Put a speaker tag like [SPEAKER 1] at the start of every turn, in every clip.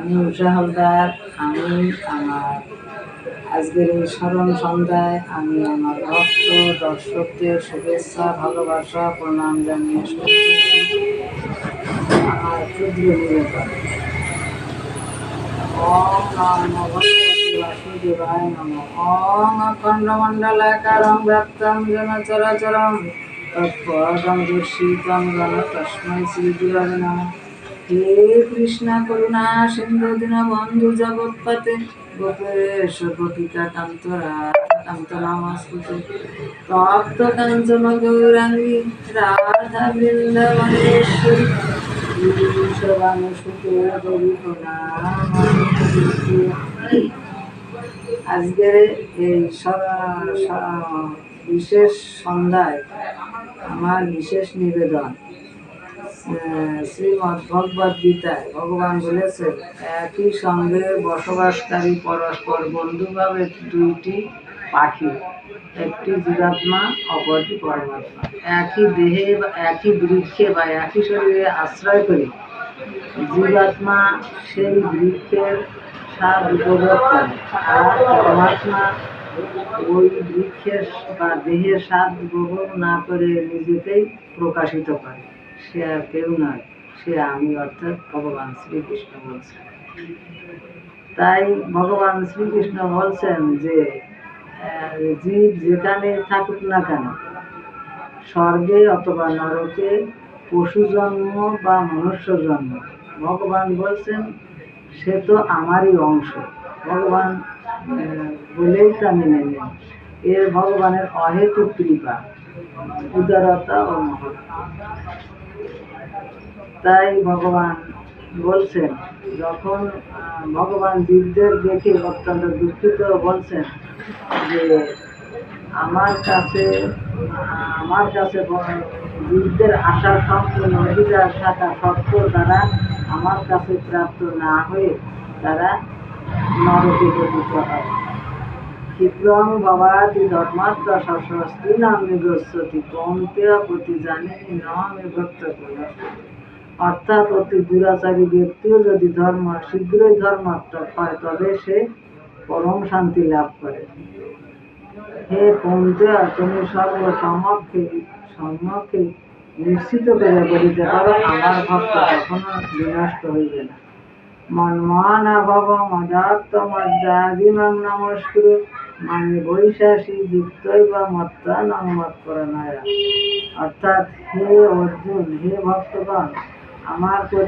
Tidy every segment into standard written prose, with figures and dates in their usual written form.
[SPEAKER 1] আমি উষা হালদার। আমি আমার আজকের এই স্মরণ সন্ধ্যায় আমি আমার ভক্ত দর্শকদের শুভেচ্ছা ভালোবাসা প্রণাম জানিয়ে শুরু করছি আমার ক্ষুদ্র নিবেদন। ওম নমো ভগবতে বাসুদেবায় নমঃ। ওম অখণ্ডমণ্ডলাকারং ব্যাপ্তং যেন চরাচরং তৎপদং দর্শিতং যেন তস্मै শ্রীগুরবে নমঃ। হে কৃষ্ণ করুণা সিন্ধু দীনবন্ধু জগৎপতে গোপেশ গোপিকা কান্ত রাধাকান্ত নমস্তুতে। তপ্ত কাঞ্চন গৌরাঙ্গী রাধা বৃন্দাবনেশ্বরী আজকের এই বিশেষ সন্ধ্যায় আমার বিশেষ নিবেদন। শ্রীমদ্ ভগবদ গীতায় ভগবান বলেছেন, একই সঙ্গে বসবাসকারী পরস্পর বন্ধুভাবে দুইটি পাখি, একটি জীবাত্মা অপরটি পরমাত্মা। একই দেহে বা একই বৃক্ষে বা একই শরীরে আশ্রয় করে জীবাত্মা সেই বৃক্ষের স্বাদ উপভোগ করে, আর পরমাত্মা ওই বৃক্ষের বা দেহের স্বাদ উপভোগ না করে নিজেকেই প্রকাশিত করে। সে আর কেউ নয়, সে আমি, অর্থাৎ ভগবান শ্রীকৃষ্ণ বলছেন। তাই ভগবান শ্রীকৃষ্ণ বলছেন যে জীব যেখানে থাকুক না কেন, স্বর্গে অথবা নরকে, পশু জন্ম বা মনুষ্য জন্ম, ভগবান বলছেন সে তো আমারই অংশ। ভগবান বলেই তা মেনে নেন। এর ভগবানের অহেতুক কৃপা, উদারতা ও মহত্তা। তাই ভগবান বলছেন, যখন ভগবান জীবদের দেখে অত্যন্ত দুঃখিত বলছেন যে আমার কাছে জীবদের আশা সম্পূর্ণ অধিকার থাকা সত্ত্বেও তারা আমার কাছে প্রাপ্ত না হয়ে তারা নরকে পতিত হয়। ক্ষিপ্রং ভবাতি ধর্মাত্মা শস্তি নামে গচ্ছতি কৌন্তেয় প্রতি জানি নমে ভক্ত। অর্থাৎ অতি দুরাচারী ব্যক্তিও যদি শীঘ্রই ধর্মাত্মক হয় তবে সে পরম শান্তি লাভ করে। হে কৌন্তেয়, তুমি সম্মুখে নিশ্চিত করে বলিতে পারো, আমার ভক্ত কখনো বিনষ্ট হইবে না। মন্মনা ভব মদাত্ত মজ্জাদিমাং নমস্কুরু মানে বৈশাসী যুক্তৈব মত্তানং মৎপরায়ণা। অর্থাৎ হে অর্জুন, হে ভক্তগণ, আমাকে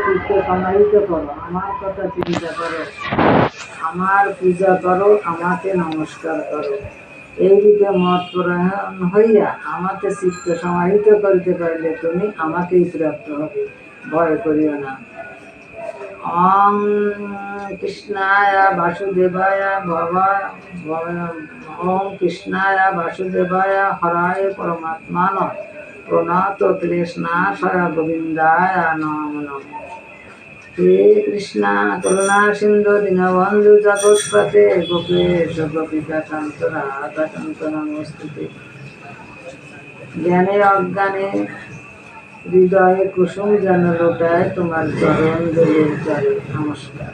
[SPEAKER 1] চিত্ত সমাহিত করো, আমার কথা চিন্তা করো, আমার পূজা করো, আমাকে নমস্কার করো। এই রূপে মৎপরায়ণ হইয়া আমাকে চিত্ত সমাহিত করিতে পারলে তুমি আমাকেই প্রাপ্ত হবে, ভয় করিও না। ওম কৃষ্ণায় বাসুদেবায় ওম কৃষ্ণায় বাসুদেবায় হরায় পরমাত্মান প্রণত তৃষ্ণাশয় গোবিন্দায় নমঃ নমঃ। হে কৃষ্ণ করুণা সিন্ধু দীনবন্ধু জগৎপতে গোপেশ গোপিকা কান্ত রাধাকান্ত নমস্তুতে। জ্ঞানে অজ্ঞানে হৃদয়ে কুসুম যেন লোটায় তোমার চরণ ধুলির চরে। নমস্কার।